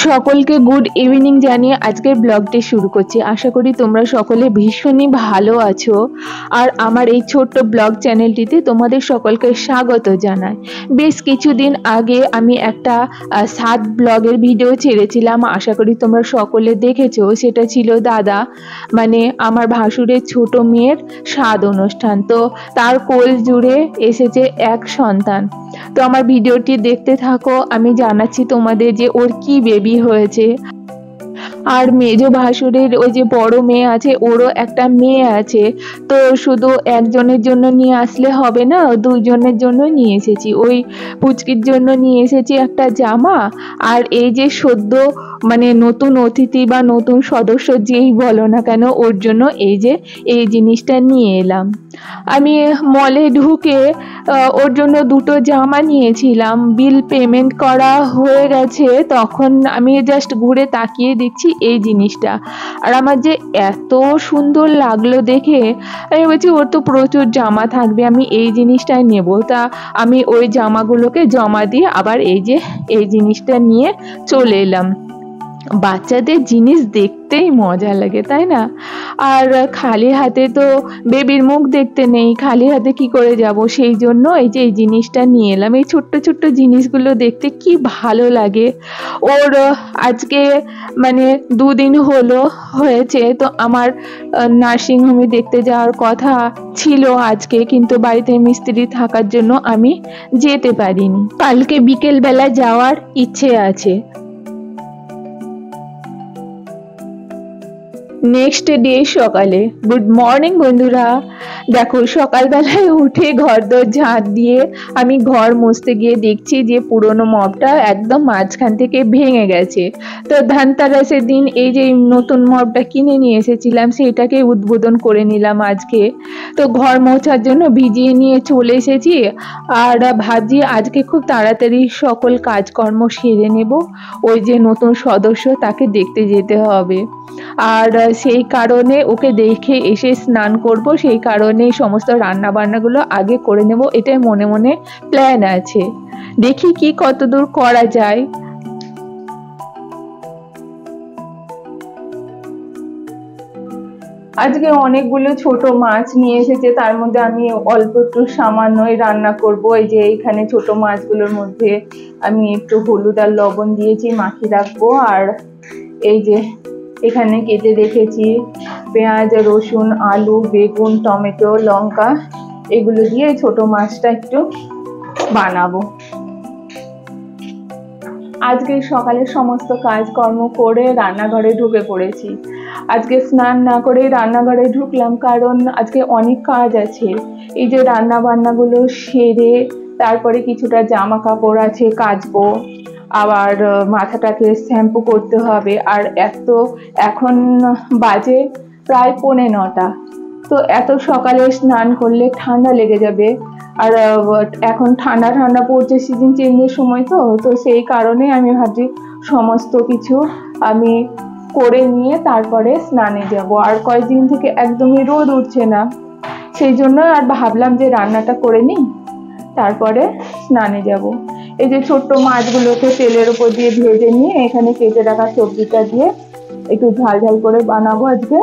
সকলকে good evening জানিয়ে আজকের ব্লগটি শুরু করছি। আশা করি তোমরা সকলে ভীষণই ভালো আছো। আর আমার এই ছোট্ট ব্লগ চ্যানেলটিতে তোমাদের সকলকে স্বাগত জানাই। বেশ কিছুদিন আগে আমি একটা স্বাদ ব্লগের ভিডিও ছেড়েছিলাম, আশা করি তোমরা সকলে দেখেছো। সেটা ছিল দাদা মানে আমার ভাসুরের ছোট মেয়ের স্বাদ অনুষ্ঠান। তো তার কোল জুড়ে এসেছে এক সন্তান। তো আমার ভিডিওটি দেখতে থাকো, আমি জানাচ্ছি তোমাদের যে ওর কি বেবি হয়েছে। আর মেজো ভাসুরের ওই যে বড় মেয়ে আছে, ওরও একটা মেয়ে আছে। তো শুধু একজনের জন্য নিয়ে আসলে হবে না, দুজনের জন্য নিয়ে এসেছি। ওই পুচকির জন্য নিয়ে এসেছি একটা জামা, আর এই যে সদ্য মানে নতুন অতিথি বা নতুন সদস্য যেই বলো না কেন, ওর জন্য এই যে এই জিনিসটা নিয়ে এলাম। আমি মলে ঢুকে ওর জন্য দুটো জামা নিয়েছিলাম। বিল পেমেন্ট করা হয়ে গেছে, তখন আমি জাস্ট ঘুরে তাকিয়ে দেখছি এই জিনিসটা। আর আমার যে এত সুন্দর লাগলো দেখে, আমি বলছি ওর তো প্রচুর জামা থাকবে, আমি এই জিনিসটাই নেব। তা আমি ওই জামাগুলোকে জমা দিয়ে আবার এই জিনিসটা নিয়ে চলে এলাম। বাচ্চাদের জিনিস দেখতেই মজা লাগে, তাই না? আর খালি হাতে তো বেবির মুখ দেখতে নেই, খালি হাতে কি করে যাব, সেই জন্য এই যে এই জিনিসটা নিয়ে এলাম। এই ছোট্ট ছোট্ট জিনিসগুলো দেখতে কি ভালো লাগে। ওর আজকে মানে 2 দিন হয়েছে। তো আমার নার্সিংহোমে দেখতে যাওয়ার কথা ছিল আজকে, কিন্তু বাড়িতে মিস্ত্রি থাকার জন্য আমি যেতে পারিনি। কালকে বিকেলবেলা যাওয়ার ইচ্ছে আছে। নেক্সট ডে সকালে, গুড মর্নিং বন্ধুরা। দেখো সকালবেলায় উঠে ঘরদোর ঝাঁট দিয়ে আমি ঘর মুছতে গিয়ে দেখছি যে পুরোনো মপটা একদম মাঝখান থেকে ভেঙে গেছে। তো ধনতেরাসের দিন এই যে নতুন মপটা কিনে নিয়ে এসেছিলাম, সেইটাকে উদ্বোধন করে নিলাম আজকে। তো ঘর মোছার জন্য ভিজিয়ে নিয়ে চলে এসেছি। আর ভাবছি আজকে খুব তাড়াতাড়ি সকল কাজকর্ম সেরে নেব, ওই যে নতুন সদস্য তাকে দেখতে যেতে হবে। আর সেই কারণে ওকে দেখে এসে স্নান করব, সেই কারণে সমস্ত রান্না বান্নাগুলো আগে করে নেব, এটাই মনে মনে প্ল্যান আছে। দেখি কি কতদূর করা যায়। আজকে অনেকগুলো ছোট মাছ নিয়ে এসেছে, তার মধ্যে আমি অল্প একটু সামান্যই রান্না করব। এই যে এখানে ছোট মাছগুলোর মধ্যে আমি একটু হলুদ আর লবণ দিয়েছি, মাখিয়ে রাখবো। আর এই যে এখানে কেটে রেখেছি পেঁয়াজ, রসুন, আলু, বেগুন, টমেটো, লঙ্কা, এগুলো দিয়ে ছোট মাছটা একটু বানাবো। আজকে সকালে সমস্ত কাজকর্ম করে রান্নাঘরে ঢুকে পড়েছি। আজকে স্নান না করে রান্নাঘরে ঢুকলাম, কারণ আজকে অনেক কাজ আছে। এই যে রান্না বান্নাগুলো সেরে তারপরে কিছুটা জামা কাপড় আছে কাচবো, আবার মাথাটাকে শ্যাম্পু করতে হবে। আর এখন বাজে প্রায় 9:45। তো এত সকালে স্নান করলে ঠান্ডা লেগে যাবে। আর এখন ঠান্ডা ঠান্ডা পড়ছে, সিজন চেঞ্জের সময়। তো সেই কারণে আমি ভাবছি সমস্ত কিছু আমি করে নিয়ে তারপরে স্নানে যাব। আর কয়েকদিন থেকে একদমই রোদ উঠছে না, সেই জন্য আর ভাবলাম যে রান্নাটা করে নিই, তারপরে স্নানে যাব। এই যে ছোট্ট মাছগুলোকে তেলের উপর দিয়ে ভেজে নিয়ে এখানে কেটে রাখা সবজিটা দিয়ে একটু ঝাল ঝাল করে বানাবো আজকে।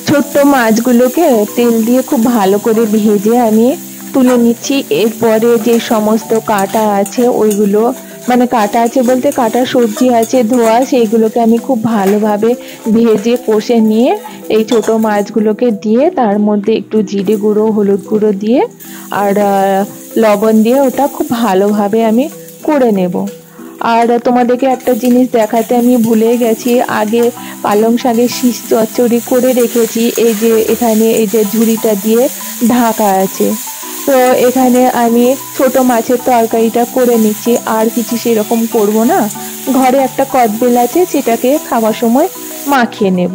ছোট্ট মাছগুলোকে তেল দিয়ে খুব ভালো করে ভেজে আমি তুলে নিচ্ছি। এরপরে যে সমস্ত কাটা আছে ওইগুলো, মানে কাটা আছে বলতে কাটা সবজি আছে ধোয়া, সেইগুলোকে আমি খুব ভালোভাবে ভেজে কষে নিয়ে এই ছোট মাছগুলোকে দিয়ে তার মধ্যে একটু জিরে গুঁড়ো, হলুদ গুঁড়ো দিয়ে আর লবণ দিয়ে ওটা খুব ভালোভাবে আমি করে নেব। আর তোমাদেরকে একটা জিনিস দেখাতে আমি ভুলে গেছি, আগে পালং শাকের শীষ চচ্চড়ি করে রেখেছি। এই যে এখানে এই যে ঝুড়িটা দিয়ে ঢাকা আছে। তো এখানে আমি ছোট মাছের তরকারিটা করে নিচ্ছি, আর কিছু সেরকম করব না। ঘরে একটা কদবেল আছে, সেটাকে খাওয়ার সময় মাখিয়ে নেব।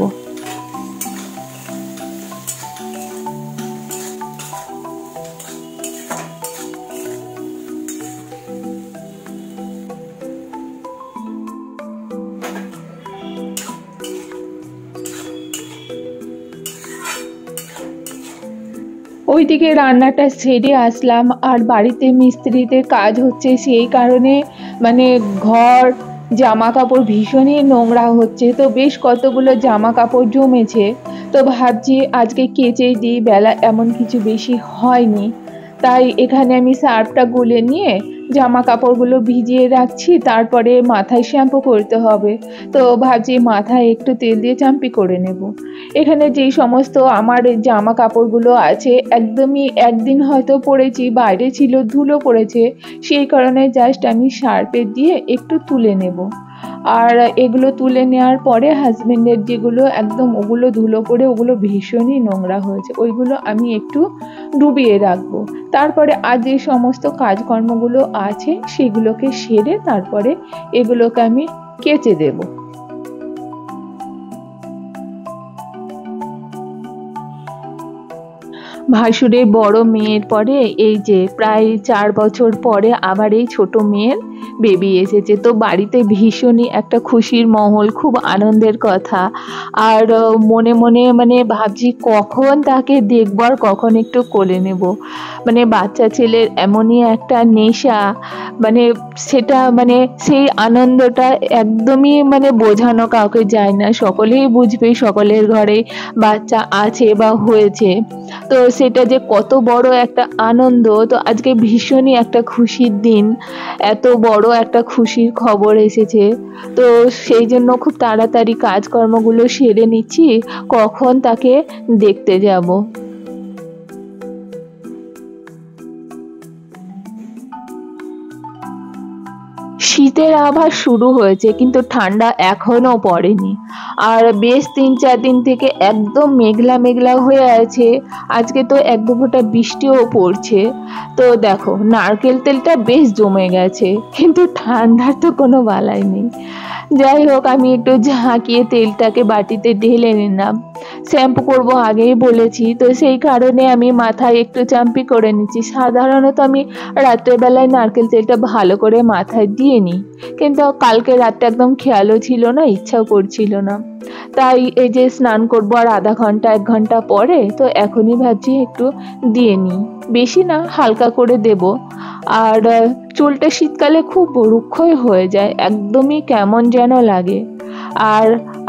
ওইদিকে রান্নাটা সেরে আসলাম, আর বাড়িতে মিস্ত্রিতে কাজ হচ্ছে, সেই কারণে মানে ঘর জামা কাপড় ভীষণই নোংরা হচ্ছে। তো বেশ কতগুলো জামা কাপড় জমেছে, তো ভাবছি আজকে কেচেই দিই, বেলা এমন কিছু বেশি হয়নি। তাই এখানে আমি সার্ফটা গুলে নিয়ে জামা কাপড়গুলো ভিজিয়ে রাখছি, তারপরে মাথায় শ্যাম্পু করতে হবে। তো ভাবছি মাথায় একটু তেল দিয়ে চাম্পি করে নেব। এখানে যেই সমস্ত আমার জামা কাপড়গুলো আছে, একদমই একদিন হয়তো পরেছি, বাইরে ছিল, ধুলো পড়েছে, সেই কারণে জাস্ট আমি সার্ফে দিয়ে একটু তুলে নেব। আর এগুলো তুলে নেওয়ার পরে হাজবেন্ডের যেগুলো একদম ওগুলো ধুলো পড়ে ওগুলো ভীষণই নোংরা হয়েছে, ওইগুলো আমি একটু ডুবিয়ে রাখবো। তারপরে আর যে সমস্ত কাজকর্মগুলো আছে সেগুলোকে সেরে তারপরে এগুলোকে আমি কেচে দেব। ভাসুরের বড় মেয়ের পরে এই যে প্রায় 4 বছর পরে আবার এই ছোট মেয়ের বেবি এসেছে, তো বাড়িতে ভীষণই একটা খুশির মহল, খুব আনন্দের কথা। আর মনে মনে মানে ভাবছি কখন তাকে দেখব আর কখন একটু কোলে নেব। মানে বাচ্চা ছেলের এমনই একটা নেশা, মানে সেটা মানে সেই আনন্দটা একদমই মানে বোঝানো কাউকে যায় না, সকলেই বুঝবে সকলের ঘরে বাচ্চা আছে বা হয়েছে। তো সেটা যে কত বড় একটা আনন্দ, তো আজকে ভীষণই একটা খুশির দিন, এত বড় একটা খুশির খবর এসেছে। তো সেই জন্য খুব তাড়াতাড়ি কাজকর্মগুলো সেরে নিচ্ছি, কখন তাকে দেখতে যাব। শীতের আভাস শুরু হয়েছে কিন্তু ঠান্ডা এখনো পড়েনি, আর বেশ 3-4 দিন থেকে একদম মেঘলা মেঘলা হয়ে আছে। আজকে তো এক দু ফোঁটা বৃষ্টিও পড়ছে। তো দেখো নারকেল তেলটা বেশ জমে গেছে, কিন্তু ঠান্ডার তো কোনো বালাই নেই। যাই হোক, আমি একটু ঝাঁকিয়ে তেলটাকে বাটিতে ঢেলে নিলাম। শ্যাম্পু করব আগেই বলেছি, তো সেই কারণে আমি মাথায় একটু চাম্পি করে নিচ্ছি। সাধারণত আমি রাত্রেবেলায় নারকেল তেলটা ভালো করে মাথায় দিয়ে নিই, কিন্তু কালকে রাতটা একদম খেয়ালও ছিল না, ইচ্ছাও করছিল না। তাই এই যে স্নান করব আর আধা ঘন্টা 1 ঘন্টা পরে, তো এখনই ভাবছি একটু দিয়ে নিই, বেশি না হালকা করে দেব। আর চুলটা শীতকালে খুব রুক্ষই হয়ে যায়, একদমই কেমন যেন লাগে। আর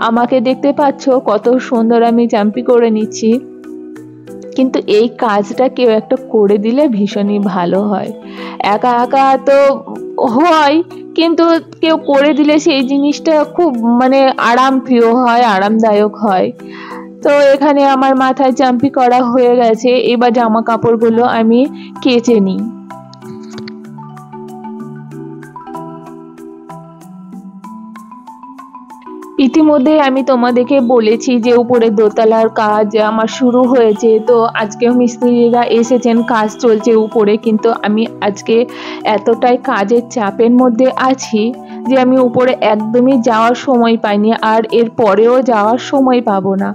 আমাকে দেখতে পাচ্ছ কত সুন্দর আমি চাম্পি করে নিচ্ছি, কিন্তু এই কাজটা কেউ একটা করে দিলে ভীষণই ভালো হয়। একা একা তো হয়, কিন্তু কেউ করে দিলে সেই জিনিসটা খুব মানে আরাম প্রিয় হয়, আরামদায়ক হয়। তো এখানে আমার মাথায় চাম্পি করা হয়ে গেছে, এবার জামা কাপড়গুলো আমি কেচে নিই। ইতিমধ্যে আমি তোমাদেরকে বলেছি যে উপরে দোতলার কাজ আমার শুরু হয়েছে, তো আজকেও মিস্ত্রিরা এসেছেন, কাজ চলছে উপরে। কিন্তু আমি আজকে এতটাই কাজের চাপের মধ্যে আছি যে আমি উপরে একদমই যাওয়ার সময় পাইনি, আর এর পরেও যাওয়ার সময় পাবো না।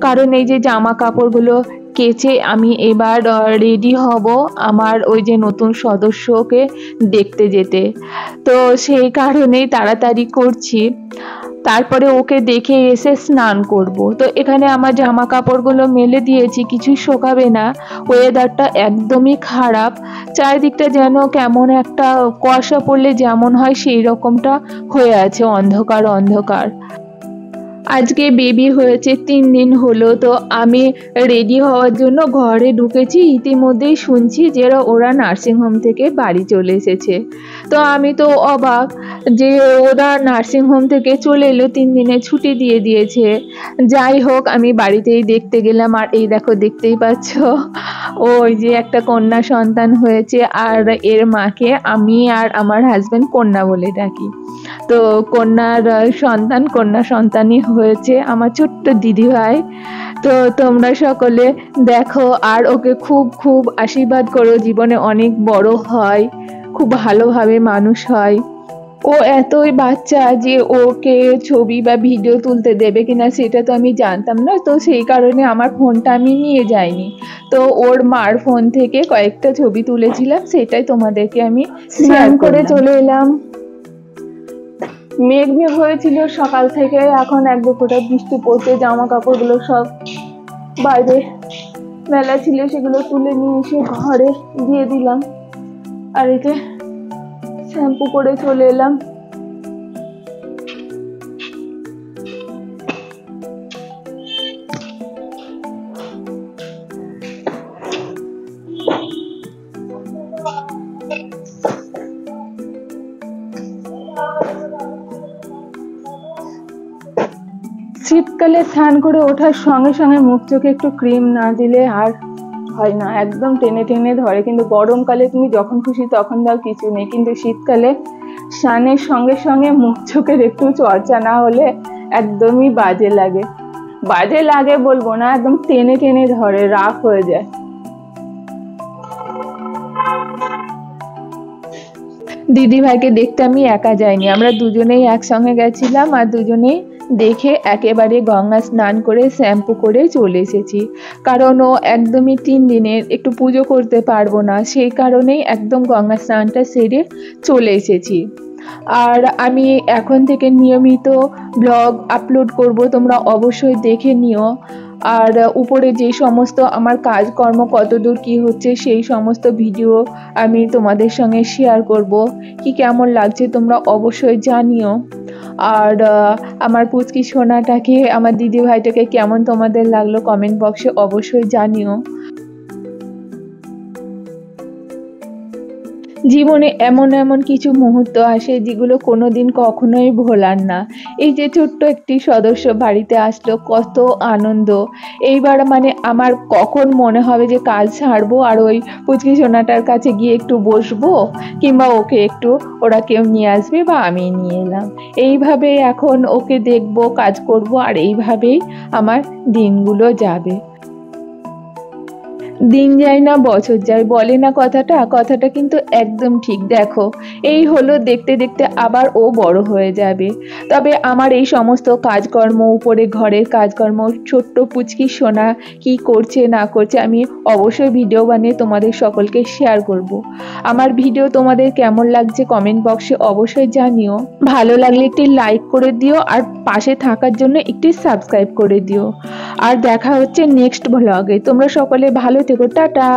কারণ এই যে জামা কাপড়গুলো কেচে আমি এবার রেডি হব আমার ওই যে নতুন সদস্যকে দেখতে যেতে, তো সেই কারণেই তাড়াতাড়ি করছি। তারপরে ওকে দেখে এসে স্নান করব। তো এখানে আমার জামা কাপড়গুলো মেলে দিয়েছি, কিছুই শোকাবে না, ওয়েদারটা একদমই খারাপ, চারিদিকটা যেন কেমন একটা কুয়াশা পড়লে যেমন হয় সেই রকমটা হয়ে আছে, অন্ধকার অন্ধকার। আজকে বেবি হয়েছে 3 দিন হলো, তো আমি রেডি হওয়ার জন্য ঘরে ঢুকেছি, ইতিমধ্যেই শুনছি যে ওরা নার্সিংহোম থেকে বাড়ি চলে এসেছে। তো আমি তো অবাক যে ওরা নার্সিংহোম থেকে চলে এলো, 3 দিনের ছুটি দিয়ে দিয়েছে। যাই হোক, আমি বাড়িতেই দেখতে গেলাম, আর এই দেখো দেখতেই পাচ্ছ ওই যে একটা কন্যা সন্তান হয়েছে, আর এর মাকে আমি আর আমার হাজবেন্ড কন্যা বলে ডাকি। তো কন্যা সন্তানই হয়েছে আমার ছোট্ট দিদিভাই। তো তোমরা সকলে দেখো আর ওকে খুব খুব আশীর্বাদ করো, জীবনে অনেক বড় হয়, খুব ভালোভাবে মানুষ হয়। ও এতই বাচ্চা যে ওকে ছবি বা ভিডিও তুলতে দেবে কিনা সেটা তো আমি জানতাম না, তো সেই কারণে আমার ফোনটা আমি নিয়ে যাইনি। তো ওর মার ফোন থেকে কয়েকটা ছবি তুলেছিলাম, সেটাই তোমাদেরকে আমি শেয়ার করে চলে এলাম। মেঘ মেঘ হয়েছিল সকাল থেকে, এখন এক দু ফোঁটা বৃষ্টি পড়ছে, জামা কাপড়গুলো সব বাইরে মেলা ছিল, সেগুলো তুলে নিয়ে এসে ঘরে দিয়ে দিলাম। আর এই যে শ্যাম্পু করে চলে এলাম। শীতকালে স্নান করে ওঠার সঙ্গে সঙ্গে মুখ চোখে একটু ক্রিম না দিলে আর হয় না, একদম টেনে টেনে ধরে। কিন্তু গরমকালে তুমি যখন খুশি তখন দাও, কিছু নেই। কিন্তু শীতকালে স্নানের সঙ্গে সঙ্গে মুখ চোখের একটু চর্চা না হলে একদমই বাজে লাগে। বাজে লাগে বলবো না, একদম টেনে টেনে ধরে, রাফ হয়ে যায়। দিদি ভাইকে দেখতে আমি একা যাইনি, আমরা দুজনেই একসঙ্গে গেছিলাম। আর দুজনেই দেখে একেবারে গঙ্গা স্নান করে শ্যাম্পু করে চলে এসেছি। কারণ ও একদমই 3 দিনের একটু পুজো করতে পারবো না, সেই কারণেই একদম গঙ্গা স্নানটা সেরে চলে এসেছি। আর আমি এখন থেকে নিয়মিত ব্লগ আপলোড করব, তোমরা অবশ্যই দেখে নিও। আর উপরে যে সমস্ত আমার কাজকর্ম কতদূর কি হচ্ছে সেই সমস্ত ভিডিও আমি তোমাদের সঙ্গে শেয়ার করব। কি কেমন লাগছে তোমরা অবশ্যই জানিও। আর আমার পুচকি সোনাটাকে, আমার দিদি ভাইটাকে কেমন তোমাদের লাগলো কমেন্ট বক্সে অবশ্যই জানিও। জীবনে এমন এমন কিছু মুহূর্ত আসে যেগুলো কোনোদিন কখনোই ভোলার না। এই যে ছোট্ট একটি সদস্য বাড়িতে আসলো, কত আনন্দ। এইবার মানে আমার কখন মনে হবে যে কাজ ছাড়বো আর ওই পুচকি সোনাটার কাছে গিয়ে একটু বসবো, কিংবা ওকে একটু ওরা কেউ নিয়ে আসবে বা আমি নিয়ে এলাম। এইভাবে এখন ওকে দেখবো, কাজ করব, আর এইভাবেই আমার দিনগুলো যাবে। দিন যায় না বছর যায়, বলে না কথাটা কিন্তু একদম ঠিক। দেখো এই হলো, দেখতে দেখতে আবার ও বড় হয়ে যাবে। তবে আমার এই সমস্ত কাজকর্ম, উপরে ঘরের কাজকর্ম, ছোট্ট পুচকি সোনা কি করছে না করছে আমি অবশ্যই ভিডিও বানিয়ে তোমাদের সকলকে শেয়ার করব। আমার ভিডিও তোমাদের কেমন লাগছে কমেন্ট বক্সে অবশ্যই জানিও। ভালো লাগলে একটি লাইক করে দিও, আর পাশে থাকার জন্য একটি সাবস্ক্রাইব করে দিও। আর দেখা হচ্ছে নেক্সট ব্লগে। তোমরা সকলে ভালো থেকো, টাটা।